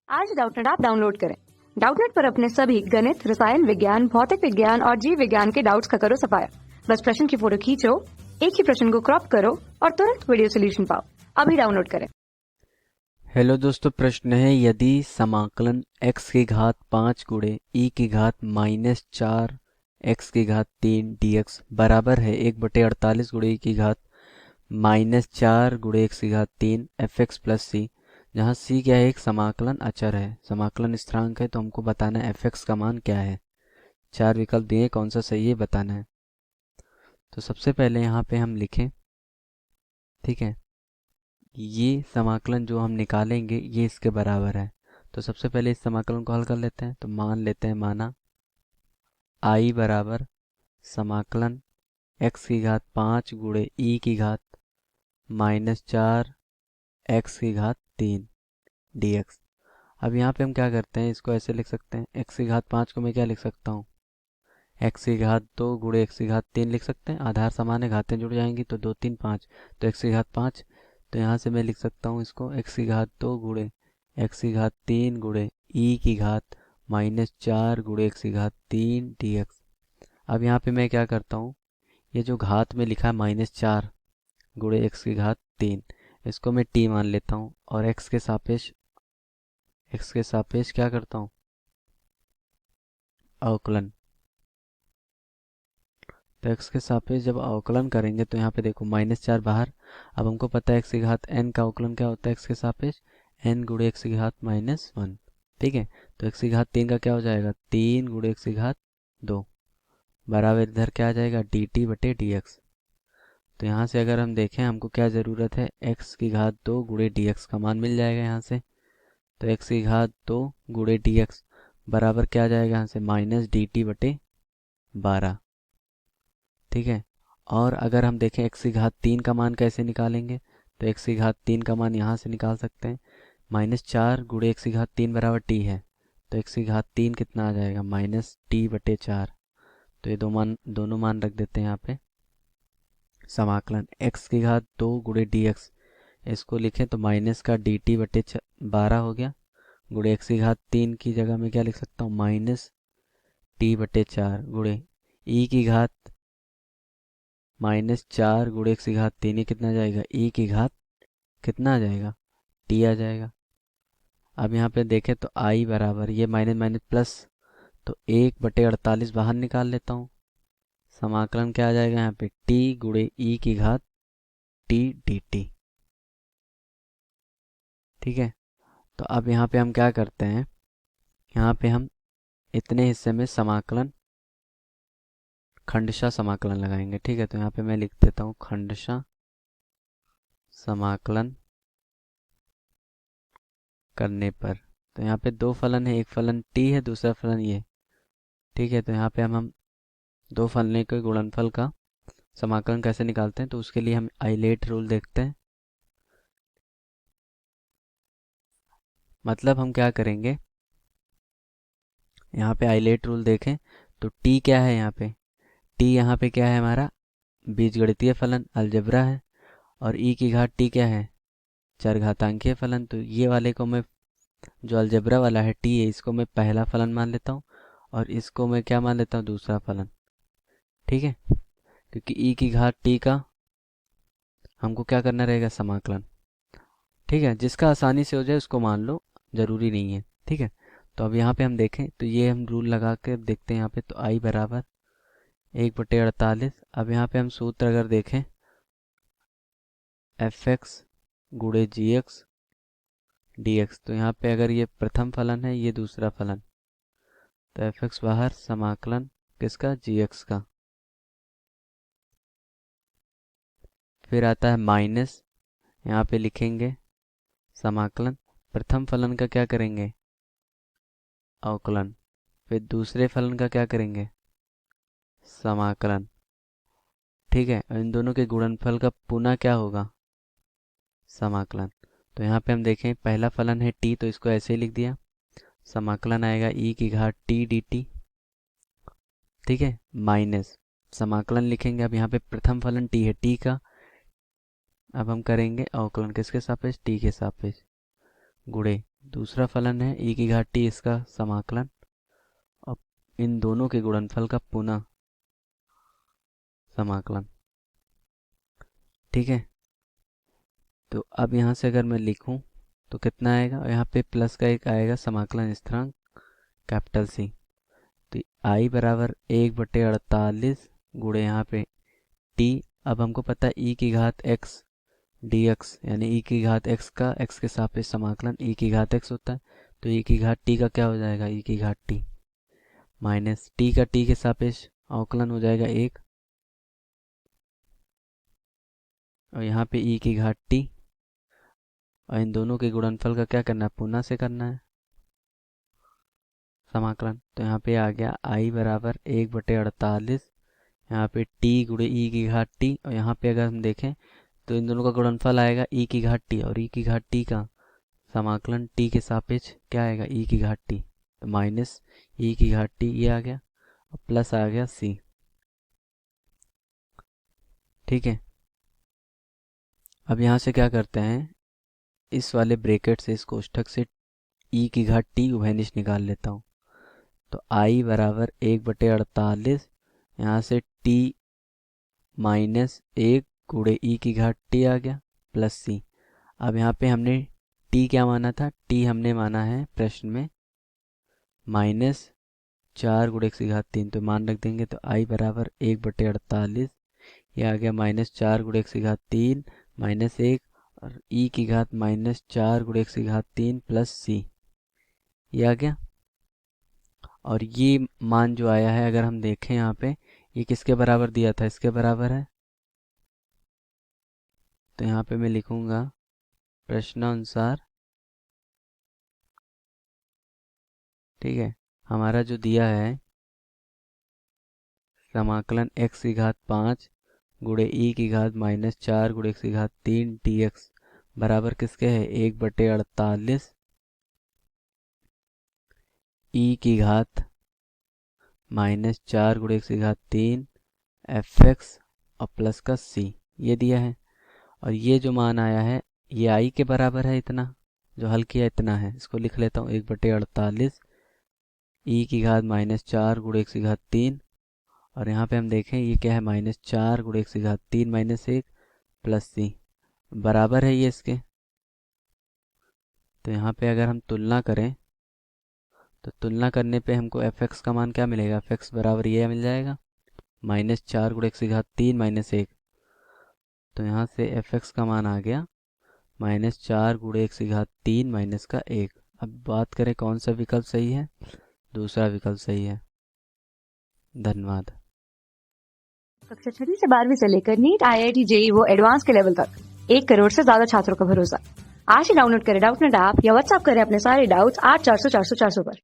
आज Doubtnut app download करें। Doubtnut पर अपने सभी गणित, रसायन विज्ञान, भौतिक विज्ञान और जीव विज्ञान के डाउट्स का करो सफाया। बस प्रश्न की फोटो खींचो, एक ही प्रश्न को क्रॉप करो और तुरंत वीडियो सोल्यूशन पाओ। अभी डाउनलोड करें। हेलो दोस्तों, प्रश्न है यदि समाकलन x की घात 5 गुणे e की घात -4 x की घात 3 dx बराबर है 1/48 गुणे e की घात -4 गुणे x की घात 3 fx प्लस c, जहाँ c क्या है, एक समाकलन अचर है, समाकलन स्थिरांक है, तो हमको बताना है fx का मान क्या है। 4 विकल्प दिए, कौन सा सही है बताना है। तो सबसे पहले यहाँ पे हम लिखें, ठीक है, ये समाकलन जो हम निकालेंगे ये इसके बराबर है। तो सबसे पहले इस समाकलन को हल कर लेते हैं। तो मान लेते हैं, माना I बराबर समाकलन x की घात 5 गुणे e की घात -4 x की घात 3 dx। अब यहाँ पे हम क्या करते हैं, इसको ऐसे लिख सकते हैं, x की घात 5 को मैं क्या लिख सकता हूँ, x की घात 2 गुणे x की घात 3 लिख सकते हैं। आधार समान है, घातें जुड़ जाएंगी, तो 2 3 5, तो x की घात 5। तो यहाँ से मैं लिख सकता हूँ इसको, x की घात 2 गुणे x की घात 3 गुणे e की घात -4 गुणे x की घात 3 dx। अब यहाँ पे मैं क्या करता हूँ, ये जो घात में लिखा है -4 गुणे x की घात 3, इसको मैं t मान लेता हूँ और x के सापेक्ष क्या करता हूँ, अवकलन। तो x के सापेक्ष जब अवकलन करेंगे तो यहाँ पे देखो -4 बाहर। अब हमको पता है x की घात n का अवकलन क्या होता है, x के सापेक्ष n गुणे x की घात -1, ठीक है। तो x की घात 3 का क्या हो जाएगा, 3 गुणे x की घात 2 बराबर इधर क्या आ जाएगा, dt बटे dx। तो यहाँ से अगर हम देखें, हमको क्या ज़रूरत है, x की घात 2 गुणे dx का मान मिल जाएगा यहाँ से। तो x की घात 2 गुणे dx बराबर क्या आ जाएगा यहाँ से, -dt बटे 12, ठीक है। और अगर हम देखें x की घात 3 का मान कैसे निकालेंगे, तो x की घात 3 का मान यहाँ से निकाल सकते हैं, -4 गुणे x की घात 3 बराबर t है। तो x की घात 3 कितना आ जाएगा, -t बटे 4। तो ये दोनों मान रख देते हैं यहाँ पे। समाकलन x की घात 2 गुणे dx, इसको लिखें तो माइनस का dt बटे 12 हो गया, गुणे x की घात 3 की जगह में क्या लिख सकता हूँ, -t बटे 4 गुणे e की घात -4 गुणे x की घात 3, ये कितना आ जाएगा, e की घात कितना आ जाएगा, t आ जाएगा। अब यहाँ पे देखें तो i बराबर ये माइनस माइनस प्लस, तो 1/48 बाहर निकाल लेता हूँ। समाकलन क्या आ जाएगा यहाँ पे, t गुणे e की घात t dt, ठीक है। तो अब यहाँ पे हम क्या करते हैं, यहाँ पे हम इतने हिस्से में समाकलन खंडशः समाकलन लगाएंगे, ठीक है। तो यहाँ पे मैं लिख देता हूँ खंडशः समाकलन करने पर। तो यहाँ पे दो फलन है, एक फलन t है, दूसरा फलन ये, ठीक है। तो यहाँ पे हम दो फलनों के गुणनफल का समाकलन कैसे निकालते हैं, तो उसके लिए हम आइलेट रूल देखते हैं। मतलब हम क्या करेंगे, यहाँ पे आइलेट रूल देखें तो t क्या है, यहाँ पे क्या है हमारा, बीजगणितीय फलन अलजेब्रा है, और e की घात t क्या है, चरघातांकीय फलन। तो ये वाले को मैं, जो अलजेब्रा वाला है t है, इसको मैं पहला फलन मान लेता हूँ और इसको मैं क्या मान लेता हूँ, दूसरा फलन, ठीक है। क्योंकि e की घात t का हमको क्या करना रहेगा, समाकलन, ठीक है। जिसका आसानी से हो जाए उसको मान लो, जरूरी नहीं है, ठीक है। तो अब यहाँ पे हम देखें तो ये हम रूल लगा के देखते हैं यहाँ पे, तो i बराबर 1/48। अब यहाँ पे हम सूत्र अगर देखें, fx गुणे gx dx, तो यहाँ पे अगर ये प्रथम फलन है, ये दूसरा फलन, तो fx बाहर, समाकलन किसका, gx का। फिर आता है माइनस, यहाँ पे लिखेंगे समाकलन, प्रथम फलन का क्या करेंगे, अवकलन। फिर दूसरे फलन का क्या करेंगे, समाकलन, ठीक है। और इन दोनों के गुणनफल का पुनः क्या होगा, समाकलन। तो यहाँ पे हम देखें, पहला फलन है t, तो इसको ऐसे ही लिख दिया, समाकलन आएगा e की घात t dt, ठीक है, माइनस समाकलन लिखेंगे। अब यहाँ पे प्रथम फलन t है, t का, अब हम करेंगे अवकलन किसके सापेक्ष, t के सापेक्ष, गुणे दूसरा फलन है e की घात t, इसका समाकलन, अब इन दोनों के गुणनफल का पुनः समाकलन। ठीक है, तो अब यहाँ से अगर मैं लिखूं तो कितना आएगा, यहाँ पे प्लस का एक आएगा समाकलन स्थिरांक कैपिटल C। तो I बराबर 1/48 गुणे यहाँ पे t। अब हमको पता है e की घात x dx, यानी e की घात x का x के सापेक्ष समाकलन e की घात x होता है। तो e की घात t का क्या हो जाएगा, e की घात t माइनस t का t के सापेक्ष अवकलन हो जाएगा 1, और यहाँ पे e की घात t, और इन दोनों के गुणनफल का क्या करना है, पुनः से करना है समाकलन। तो यहाँ पे आ गया I बराबर 1/48, यहाँ पे t गुणे e की घात t, और यहाँ पे अगर हम देखें तो इन दोनों का गुणनफल आएगा e की घात t, और e की घात t का समाकलन t के सापेक्ष क्या आएगा, e की घात t, तो माइनस e की घात t ये आ गया, और प्लस आ गया c। ठीक है, अब यहाँ से क्या करते हैं, इस वाले ब्रैकेट से, इस कोष्ठक से e की घात t उभयनिष्ठ निकाल लेता हूँ। तो I बराबर 1/48, यहाँ से t माइनस 1 गुणे e की घात t आ गया प्लस c। अब यहाँ पे हमने t क्या माना था, t हमने माना है प्रश्न में -4 गुणे x की घात 3, तो मान रख देंगे। तो I बराबर 1/48, ये आ गया -4 गुणे x की घात 3 माइनस 1, और e की घात -4 गुणे x की घात 3 प्लस c, ये आ गया। और ये मान जो आया है, अगर हम देखें यहाँ पे, ये किसके बराबर दिया था, इसके बराबर है। तो यहाँ पे मैं लिखूंगा प्रश्नानुसार। ठीक है, हमारा जो दिया है समाकलन x की घात 5 गुणे e की घात -4 गुणे x की घात 3 dx बराबर किसके है, 1/48 e की घात -4 गुणे x की घात 3 fx और प्लस का c, ये दिया है। और ये जो मान आया है ये i के बराबर है, इतना जो हल किया इतना है, इसको लिख लेता हूँ 1/48 e की घात -4 गुणे x की घात 3, और यहाँ पे हम देखें ये क्या है, -4 गुणे x की घात 3 माइनस 1 प्लस c, बराबर है ये इसके। तो यहाँ पे अगर हम तुलना करें तो तुलना करने पे हमको fx का मान क्या मिलेगा, fx बराबर ये मिल जाएगा -4 गुणे x की घात 3 माइनस 1। तो यहाँ से fx का मान आ गया -4 गुणे x की घात 3 माइनस का 1। अब बात करें कौन सा विकल्प सही है, दूसरा विकल्प सही है। धन्यवाद। कक्षा 6वीं से 12वीं से लेकर नीट, IIT, JEE वो एडवांस के लेवल तक 1 करोड़ से ज्यादा छात्रों का भरोसा। आज ही डाउनलोड करें डाउटनेट ऐप या व्हाट्सएप करें अपने सारे डाउट्स 8400 400 400 पर।